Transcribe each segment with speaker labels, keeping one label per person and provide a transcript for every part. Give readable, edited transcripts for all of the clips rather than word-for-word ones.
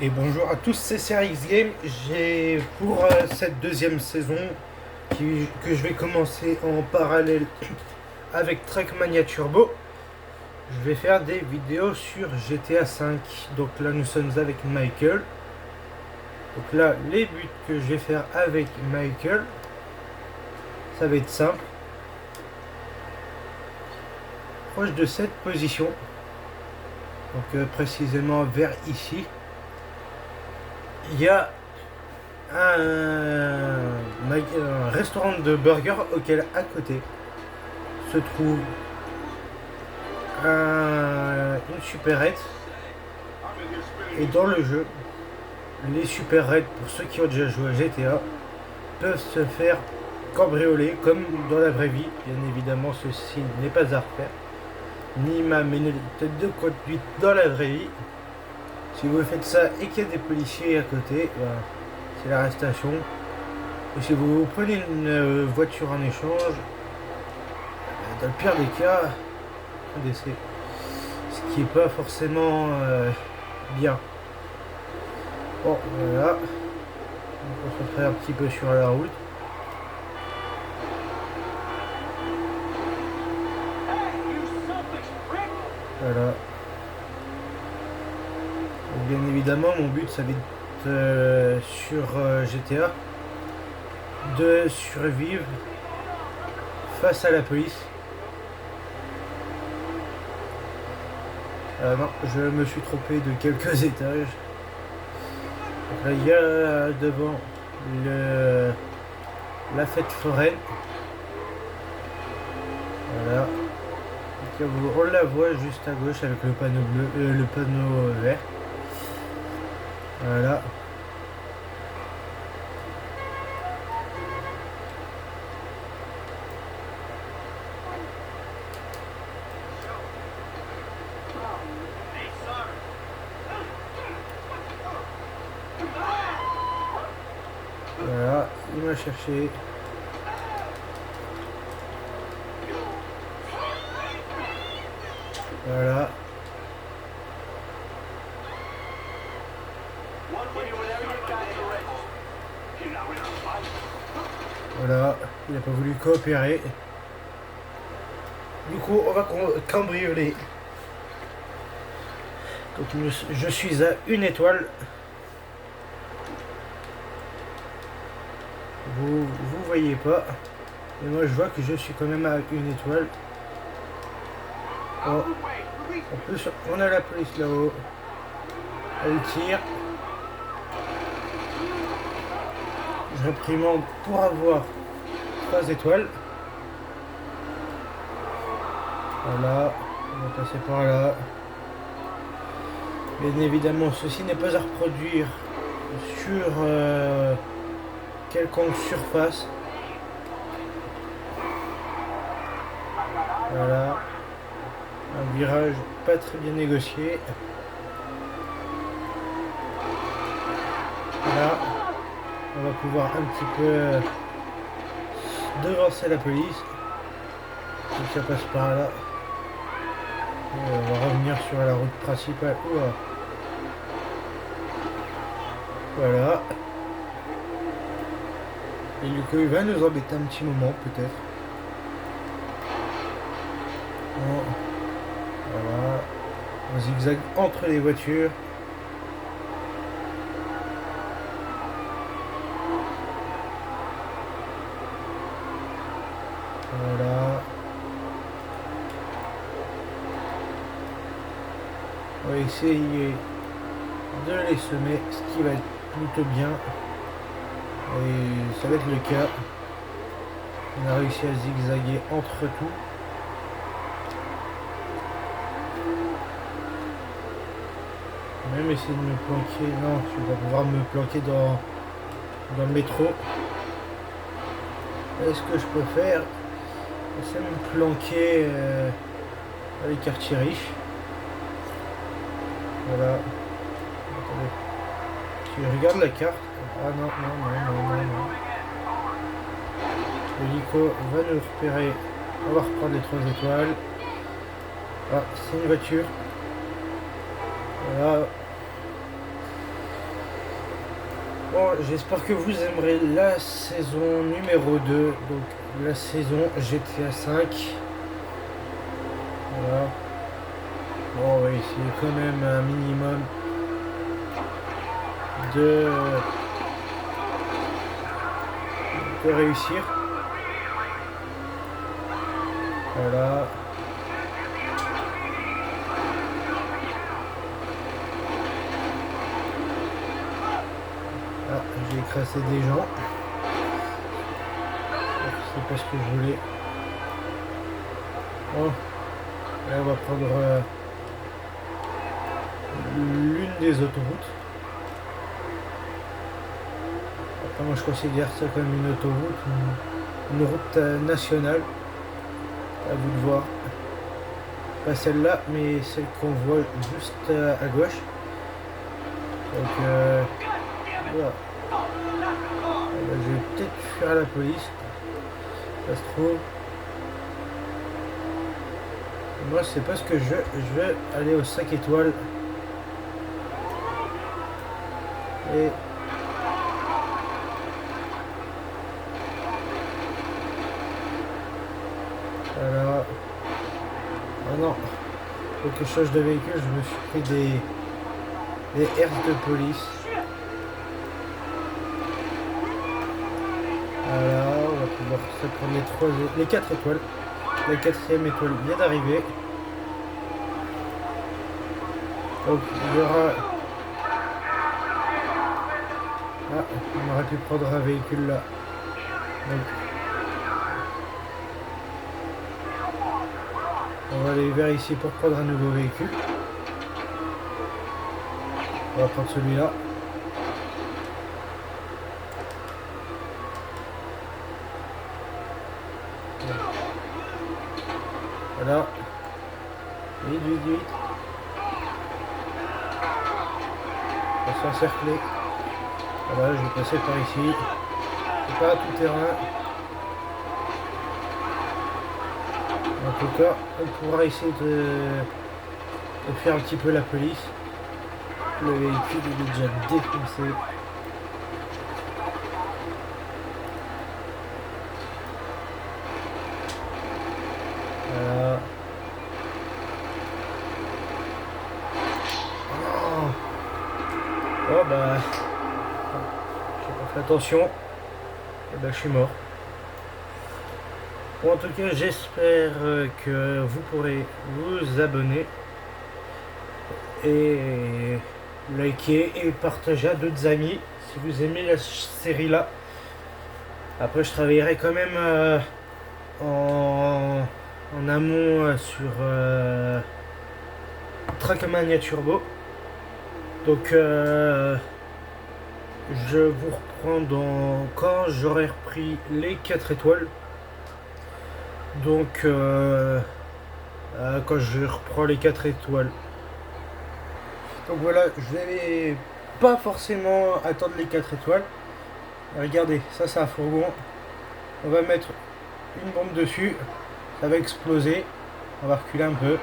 Speaker 1: Et bonjour à tous, c'est CRX Game. J'ai pour cette deuxième saison que je vais commencer en parallèle avec Trackmania Turbo, je vais faire des vidéos sur GTA V. Donc là nous sommes avec Michael. Donc là les buts que je vais faire avec Michael, ça va être simple. Proche de cette position. Donc précisément vers ici. Il y a un restaurant de burger auquel à côté se trouve une supérette. Et dans le jeu, les supérettes, pour ceux qui ont déjà joué à GTA, peuvent se faire cambrioler comme dans la vraie vie. Bien évidemment, ceci n'est pas à refaire, ni ma méthode de conduite dans la vraie vie. Si vous faites ça et qu'il y a des policiers à côté, c'est l'arrestation. Et si vous prenez une voiture en échange, dans le pire des cas, un décès. Ce qui n'est pas forcément bien. Bon, voilà. On se concentrer un petit peu sur la route. Voilà. Donc, bien évidemment, mon but, ça va être sur GTA de survivre face à la police. Non, je me suis trompé de quelques étages. Donc là, il y a devant la fête foraine. Voilà. Donc, on la voit juste à gauche avec le panneau bleu, le panneau vert. Voilà. Voilà, il m'a cherché. Voilà. Voilà, il n'a pas voulu coopérer. Du coup, on va cambrioler. Donc je suis à une étoile. Vous voyez pas. Mais moi je vois que je suis quand même à une étoile. Oh. En plus, on a la police là-haut. Elle tire. Je réprimande pour avoir 3 étoiles. Voilà, on va passer par là. Bien évidemment, ceci n'est pas à reproduire sur quelconque surface. Voilà, un virage pas très bien négocié. Là, on va pouvoir un petit peu devancer la police. Donc ça passe par là. Et on va revenir sur la route principale. Ouah. Voilà. Et du coup, il va nous embêter un petit moment, peut-être. Bon. Voilà. On zigzague entre les voitures. Voilà. On va essayer de les semer, ce qui va être plutôt bien. Et ça va être le cas. On a réussi à zigzaguer entre tout. Même essayer de me planquer. Non, je vais pas pouvoir me planquer dans le métro. Est-ce que je peux faire? Essayer de me planquer dans les quartiers riches. Voilà. Attendez. Tu regardes la carte. Ah non, non. L'hélico va nous repérer. On va reprendre les 3 étoiles. Ah, c'est une voiture. Voilà. Bon, j'espère que vous aimerez la saison numéro 2, donc la saison GTA 5. Voilà. Bon, on va essayer quand même un minimum de réussir. Voilà. Ah, j'ai écrasé des gens. C'est pas ce que je voulais. Bon, là on va prendre l'une des autoroutes. Après, moi je considère ça comme une autoroute, une route nationale. À vous de voir. Pas celle-là, mais celle qu'on voit juste à gauche. Donc voilà. Je vais peut-être fuir la police. Ça se trouve. Moi c'est pas ce que je veux. Je vais aller aux 5 étoiles. Et voilà. Ah non. Quelque chose de véhicule, je me suis pris des herses de police. Voilà, on va pouvoir se prendre les 4 étoiles. La 4e étoile vient d'arriver. Donc il y aura... Ah, on aurait pu prendre un véhicule là. Donc, on va aller vers ici pour prendre un nouveau véhicule. On va prendre celui-là. Voilà. Vite, vite, vite. On va s'encercler. Voilà, je vais passer par ici. C'est pas tout terrain. En tout cas, on pourra essayer de faire un petit peu la police. Le véhicule il est déjà défoncé. Voilà. Oh, oh bah, j'ai pas fait attention. Et bah, je suis mort. Bon, en tout cas, j'espère que vous pourrez vous abonner et liker et partager à d'autres amis si vous aimez la série là. Après, je travaillerai quand même en amont sur Trackmania Turbo. Donc je vous reprends quand j'aurai repris les 4 étoiles. Donc quand je reprends les 4 étoiles. Donc voilà, je vais pas forcément attendre les 4 étoiles. Regardez, ça c'est un fourgon. On va mettre une bombe dessus. Ça va exploser. On va reculer un peu.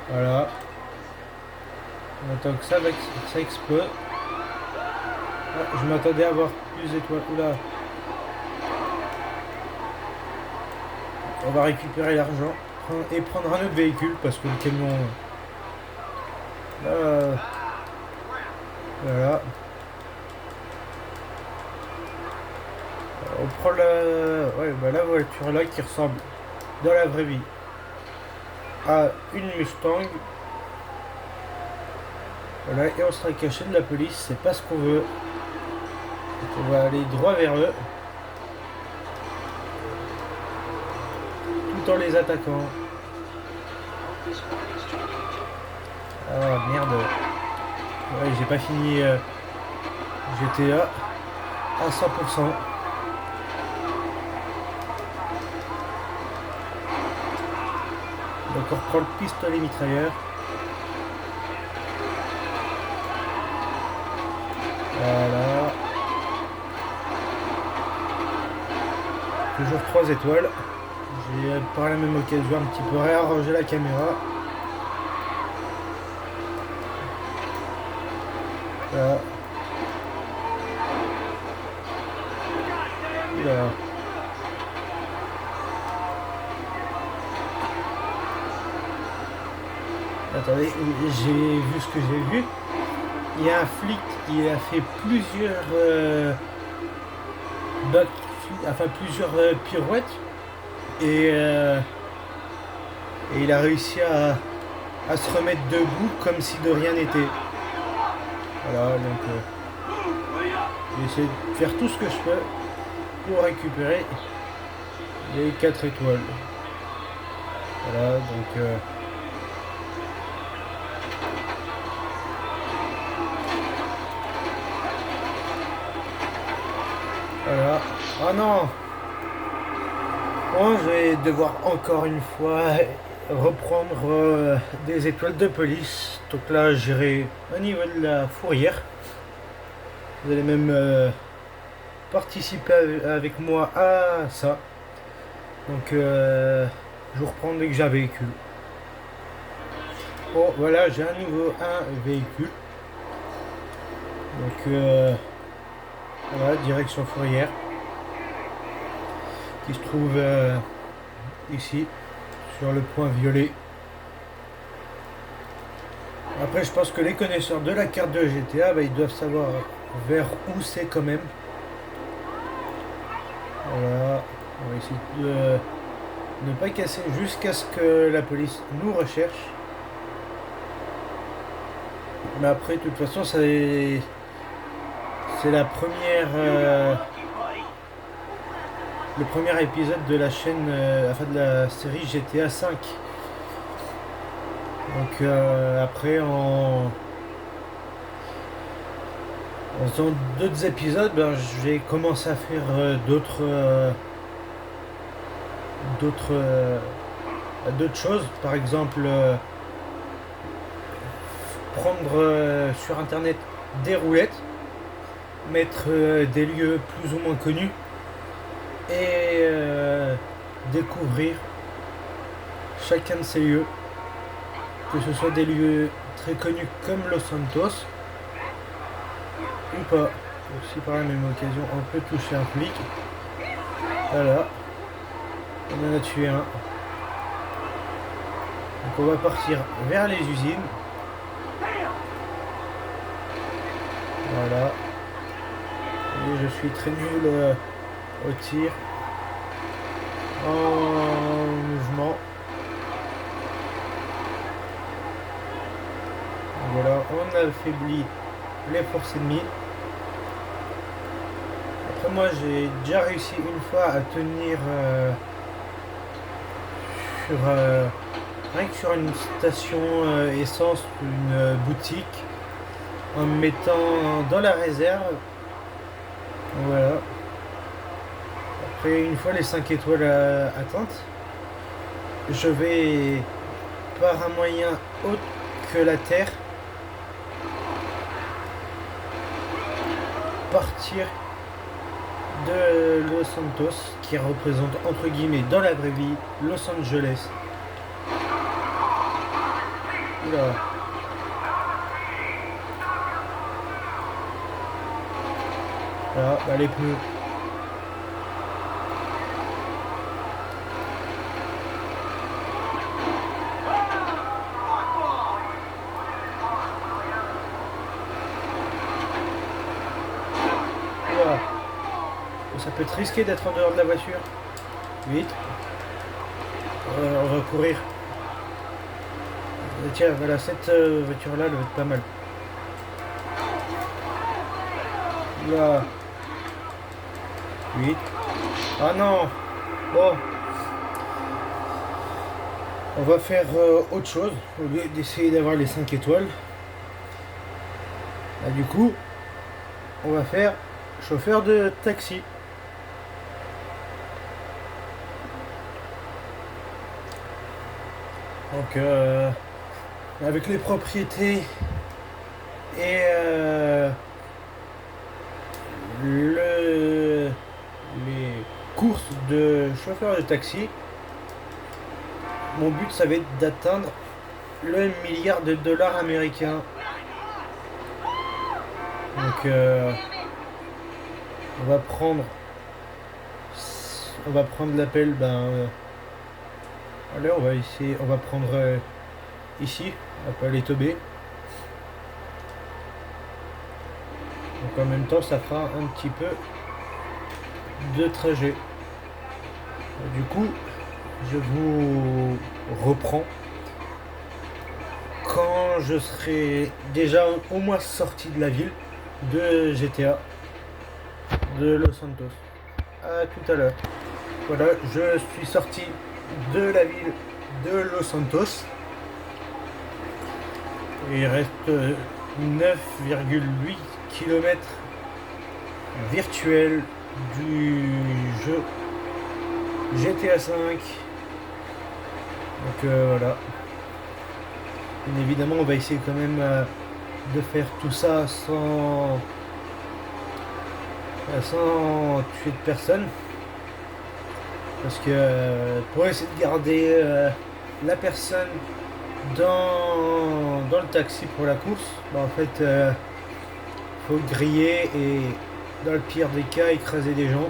Speaker 1: Voilà. On attend que ça explose. Ah, je m'attendais à avoir plus d'étoiles. Oula. On va récupérer l'argent et prendre un autre véhicule parce que le camion... voilà. On prend la voiture là qui ressemble dans la vraie vie à une Mustang. Voilà, et on sera caché de la police, c'est pas ce qu'on veut. Donc on va aller droit vers eux. Tout en les attaquant. Ah merde. Ouais, j'ai pas fini GTA à 100%. Donc on reprend le pistolet mitrailleur. Voilà. Toujours 3 étoiles. J'ai par la même occasion un petit peu réarrangé la caméra. Là. Là. Attendez, j'ai vu ce que j'ai vu. Il y a un flic qui a fait plusieurs pirouettes et il a réussi à se remettre debout comme si de rien n'était. Voilà, donc j'ai essayé de faire tout ce que je peux pour récupérer les 4 étoiles. Voilà, donc voilà. Oh non! Bon, je vais devoir encore une fois reprendre des étoiles de police. Donc là, j'irai au niveau de la fourrière. Vous allez même participer avec moi à ça. Donc, je vous reprends dès que j'ai un véhicule. Bon, voilà, j'ai un nouveau véhicule. Donc, voilà, direction fourrière. Qui se trouve ici, sur le point violet. Après, je pense que les connaisseurs de la carte de GTA, ils doivent savoir vers où c'est quand même. Voilà, on va essayer de ne pas casser jusqu'à ce que la police nous recherche. Mais après, de toute façon, c'est la première... le premier épisode de la chaîne, de la série GTA 5. Donc après, en faisant d'autres épisodes, je vais commencer à faire d'autres choses. Par exemple, prendre sur internet des roulettes, mettre des lieux plus ou moins connus et découvrir chacun de ces lieux, que ce soit des lieux très connus comme Los Santos ou pas. Aussi par la même occasion on peut toucher un flic. Voilà, on en a tué un. Donc on va partir vers les usines. Voilà, et je suis très nul au tir en mouvement. Voilà, on affaiblit les forces ennemies. Après moi j'ai déjà réussi une fois à tenir rien que sur une station essence, une boutique, en me mettant dans la réserve. Voilà. Après, une fois les 5 étoiles atteintes, je vais, par un moyen autre que la Terre, partir de Los Santos, qui représente entre guillemets dans la vraie vie Los Angeles. Oula. Voilà, les pneus. Oula. Ça peut être risqué d'être en dehors de la voiture. Vite. On va courir. Tiens, voilà, cette voiture-là, elle va être pas mal. Là. 8. Ah non. Bon. On va faire autre chose au lieu d'essayer d'avoir les 5 étoiles. Là, du coup, on va faire chauffeur de taxi. Donc, avec les propriétés et les courses de chauffeur de taxi, mon but ça va être d'atteindre le milliard de dollars américains. Donc on va prendre l'appel. Allez, on va prendre ici, à Paleto Bay. Donc en même temps, ça fera un petit peu de trajet. Du coup, je vous reprends quand je serai déjà au moins sorti de la ville de GTA de Los Santos. À tout à l'heure. Voilà, je suis sorti de la ville de Los Santos. Il reste 9,8 km virtuels du jeu GTA 5. Donc voilà. Bien évidemment, on va essayer quand même de faire tout ça sans tuer de personne. Parce que pour essayer de garder la personne dans le taxi pour la course, en fait, faut griller et dans le pire des cas, écraser des gens.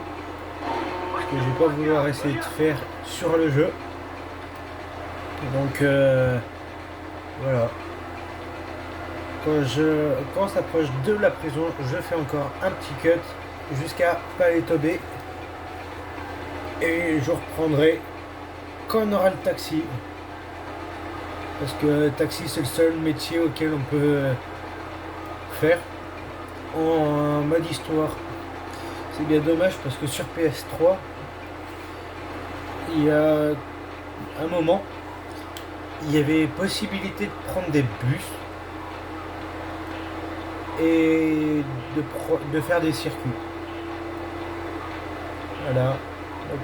Speaker 1: Ce que je vais pas vouloir essayer de faire sur le jeu. Donc voilà. Quand on s'approche de la prison, je fais encore un petit cut jusqu'à Paleto Bay. Et je reprendrai quand on aura le taxi. Parce que taxi, c'est le seul métier auquel on peut faire en mode histoire. C'est bien dommage parce que sur PS3, il y a un moment, il y avait possibilité de prendre des bus et de faire des circuits. Voilà. Donc,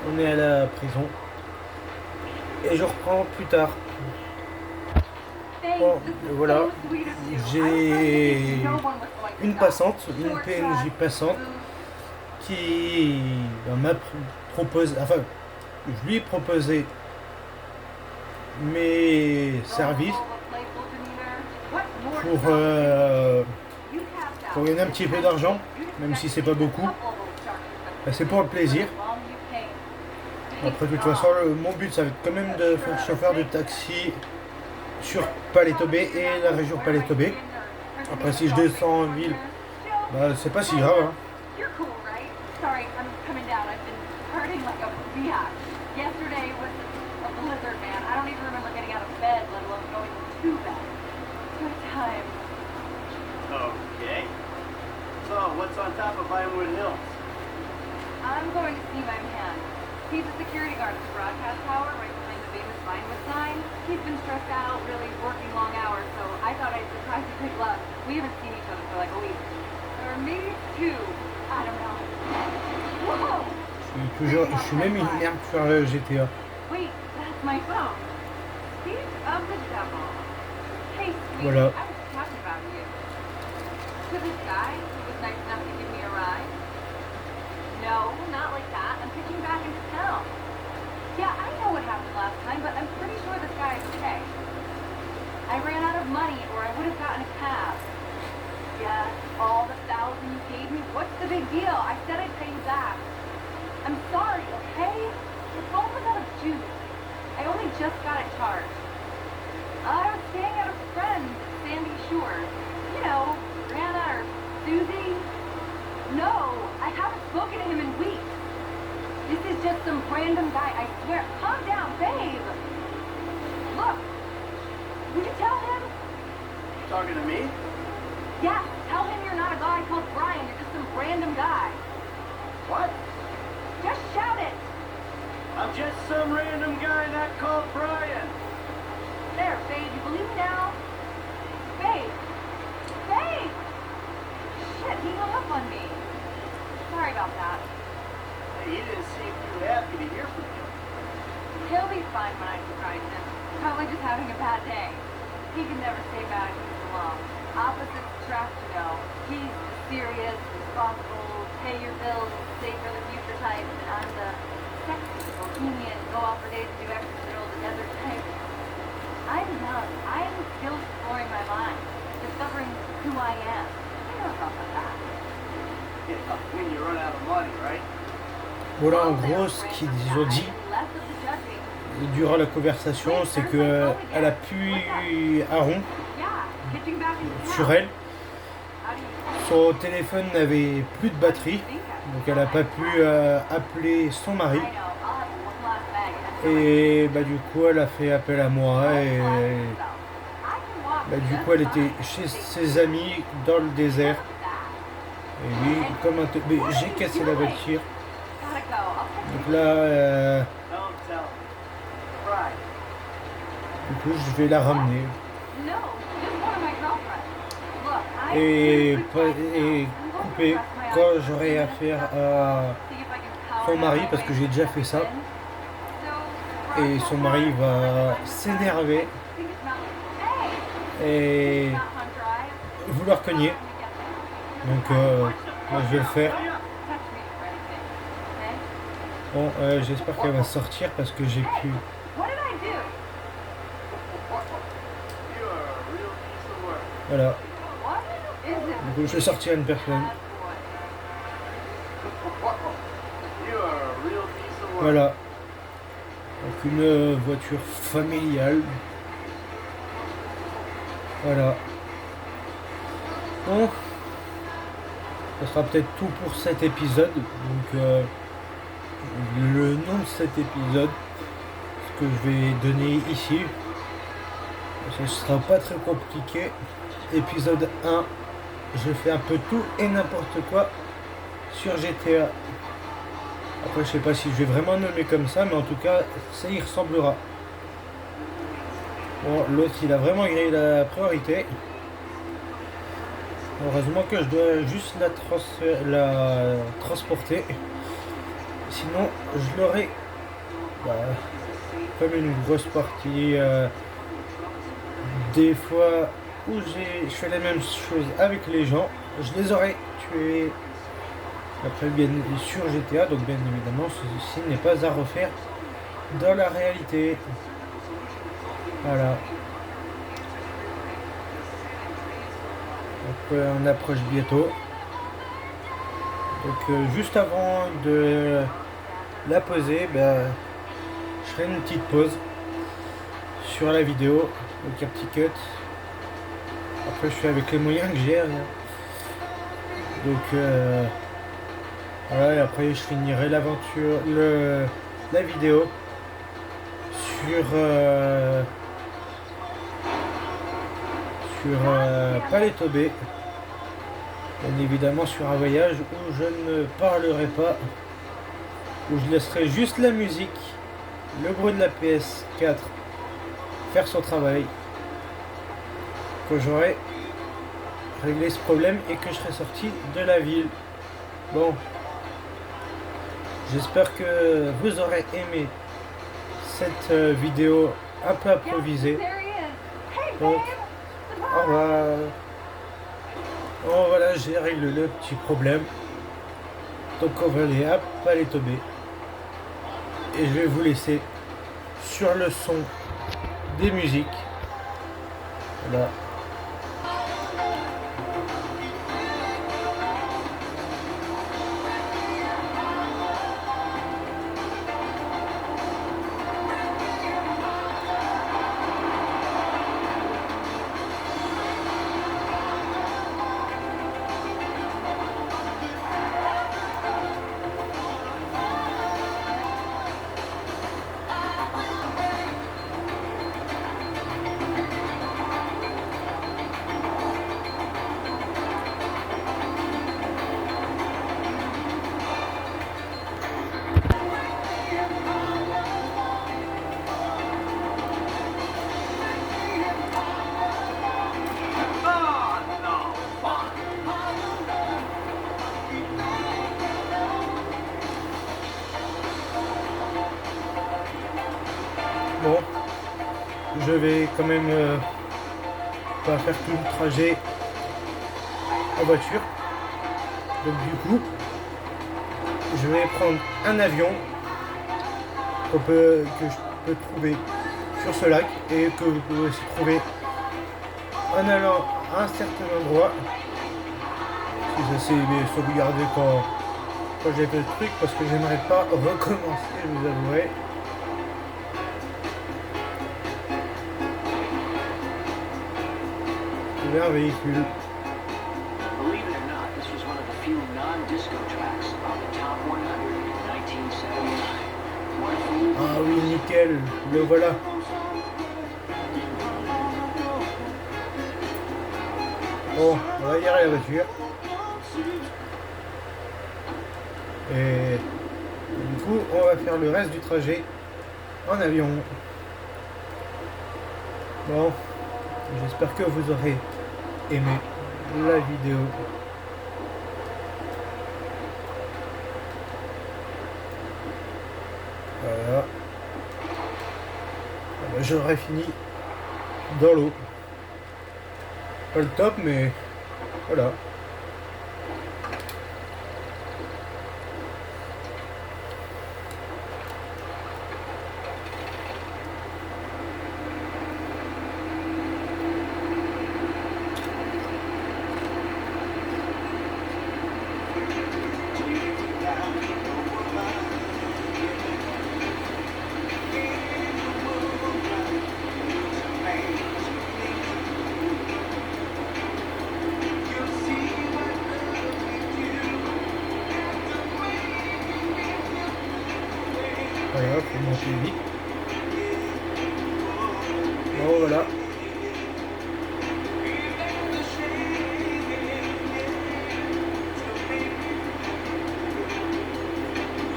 Speaker 1: on est à la prison. Et je reprends plus tard. Bon, voilà. J'ai une passante, une PNJ passante qui m'a proposé, enfin, je lui ai proposé mes services pour gagner un petit peu d'argent, même si c'est pas beaucoup. C'est pour le plaisir. Après, de toute façon, mon but, ça va être quand même de faire chauffeur de taxi sur Paleto Bay et la région Paleto Bay. Après, si je descends en ville, c'est pas si grave. Hein.
Speaker 2: Okay. So, what's on top of Vinewood Hills?
Speaker 3: I'm going to see my man. He's a security guard at the broadcast tower right behind the famous Vinewood sign. He's been stressed out, really working long hours, so I thought I'd surprise you with luck. We haven't seen each other for like a week. Or maybe 2. I don't know. Whoa!
Speaker 1: Je suis même une merde sur GTA.
Speaker 3: Wait, that's my phone. Speak of the devil. Hey, sweetie,
Speaker 1: Voilà.
Speaker 3: I was talking about you. To this guy who was nice enough to give me a ride. No, not like that. I'm pitching back into town. Yeah, I know what happened last time, but I'm pretty sure this guy is okay. I ran out of money, or I would have gotten a cab. Yes, all the $1,000 you gave me, what's the big deal? I said I'd pay you back. I'm sorry, okay? The phone was out of juice. I only just got it charged. I was staying at a friend's at Sandy Shores. You know, Brianna or Susie. No, I haven't spoken to him in weeks. This is just some random guy, I swear. Calm down, babe. Look, would you tell him?
Speaker 2: You talking to me?
Speaker 3: Yeah, tell him you're not a guy called Brian, you're just some random guy.
Speaker 2: What?
Speaker 3: Just shout it.
Speaker 2: I'm just some random guy not called Brian.
Speaker 3: There, babe, you believe me now? Babe. Babe! Shit, he hung up on me. Sorry about that.
Speaker 2: Hey, he didn't seem too happy to hear from you.
Speaker 3: He'll be fine when I surprise him. Probably just having a bad day. He can never stay mad if he's alone. Opposites attract, you know. He's the serious, responsible, pay your bills, save for the future type, and I'm the sexy, bohemian, go out for dates, do extra the desert type. I'm young. I'm still exploring my mind, discovering who I am. I know about
Speaker 2: When you run out of money, right?
Speaker 1: Voilà en gros ce qu'ils ont dit durant la conversation, c'est que elle a pu à rond sur elle. Son téléphone n'avait plus de batterie, donc elle n'a pas pu appeler son mari. Et bah, du coup, elle a fait appel à moi et bah, du coup, elle était chez ses amis dans le désert. Et oui, comme un mais j'ai cassé la voiture. Donc là, du coup, je vais la ramener. Et couper quand j'aurai affaire à son mari, parce que j'ai déjà fait ça. Et son mari va s'énerver et vouloir cogner. Donc moi je vais le faire. Bon, j'espère qu'elle va sortir parce que j'ai pu. Voilà. Donc je vais sortir une personne. Voilà. Donc une voiture familiale. Voilà. Bon. Ça sera peut-être tout pour cet épisode. Donc le nom de cet épisode, ce que je vais donner ici, ce sera pas très compliqué. Épisode 1, je fais un peu tout et n'importe quoi sur GTA. Après, je sais pas si je vais vraiment nommer comme ça, mais en tout cas, ça y ressemblera. Bon, l'autre, il a vraiment gagné la priorité. Heureusement que je dois juste la transporter. Sinon, je l'aurais comme une grosse partie. Des fois où je fais la même chose avec les gens, je les aurais tués. Après, bien sur GTA, donc bien évidemment, ceci n'est pas à refaire dans la réalité. Voilà. Donc, on approche bientôt. Donc, juste avant de la poser, je ferai une petite pause sur la vidéo. Donc, un petit cut. Après, je fais avec les moyens que j'ai. Donc, voilà, et après je finirai l'aventure, la vidéo sur Paleto Bay. Bien évidemment sur un voyage où je ne parlerai pas, où je laisserai juste la musique, le bruit de la PS4 faire son travail, quand j'aurai réglé ce problème et que je serai sorti de la ville. Bon. J'espère que vous aurez aimé cette vidéo un peu improvisée. Donc, au revoir. Bon, voilà, j'ai réglé le petit problème. Donc, on va aller à Paleto Bay. Et je vais vous laisser sur le son des musiques. Voilà. Bon, je vais quand même pas faire tout le trajet en voiture. Donc du coup, je vais prendre un avion que je peux trouver sur ce lac et que vous pouvez aussi trouver en allant à un certain endroit Si ça s'est sauvegardé quand j'ai fait le truc, parce que j'aimerais pas recommencer, je vous avouerai. Trouver un véhicule.
Speaker 2: Believe it or not, this was one of the few non-disco tracks on the top 100 in 1979. One fool.
Speaker 1: Ah oui, nickel, le voilà. Bon, on va garer la voiture. Et du coup, on va faire le reste du trajet en avion. Bon, j'espère que vous aurez aimé la vidéo. Voilà. J'aurais fini dans l'eau. Pas le top, mais voilà. Voilà, faut monter vite. Bon, voilà.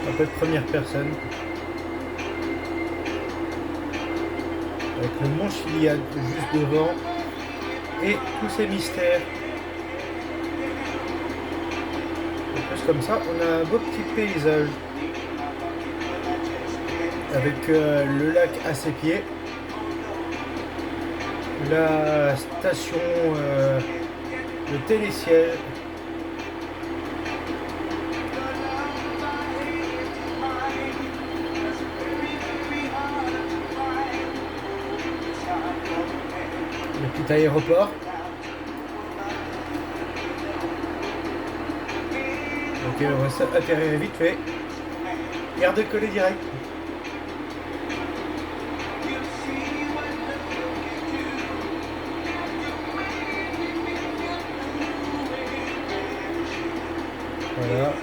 Speaker 1: Un peu de première personne. Avec le mont Chiliad juste devant. Et tous ces mystères. En plus comme ça, on a un beau petit paysage. Avec le lac à ses pieds, la station de télésiège, le petit aéroport. Ok, on va atterrir vite fait. Garde collé direct. Voilà.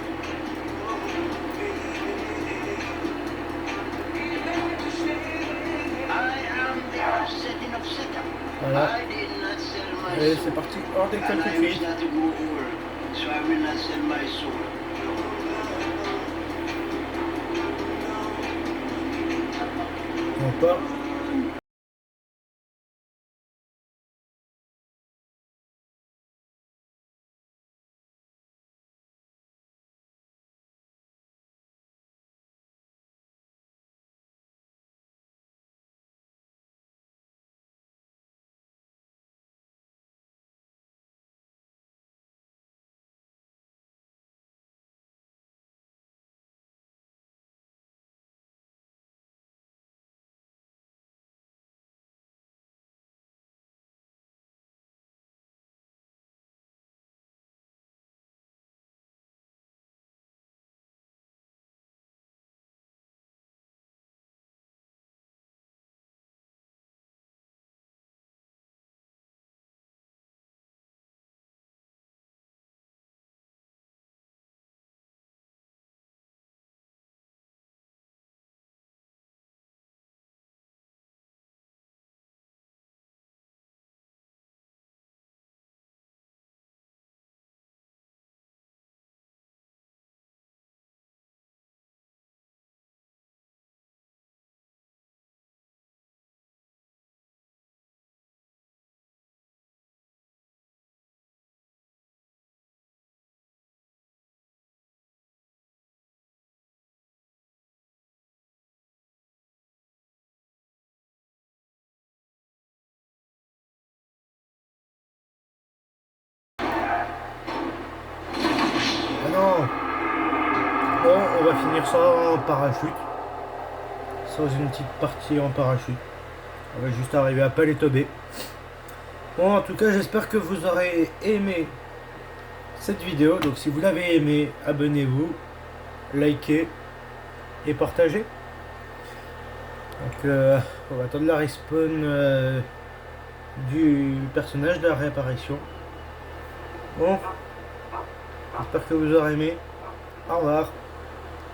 Speaker 1: Voilà. Et c'est parti, hors d'école tout de suite. On part. Non. Bon, on va finir ça en parachute. Sans une petite partie en parachute. On va juste arriver à Palais Tobé. Bon, en tout cas, j'espère que vous aurez aimé cette vidéo. Donc si vous l'avez aimé, abonnez-vous, likez et partagez. Donc on va attendre la respawn du personnage de la réapparition. Bon, j'espère que vous aurez aimé. Au revoir.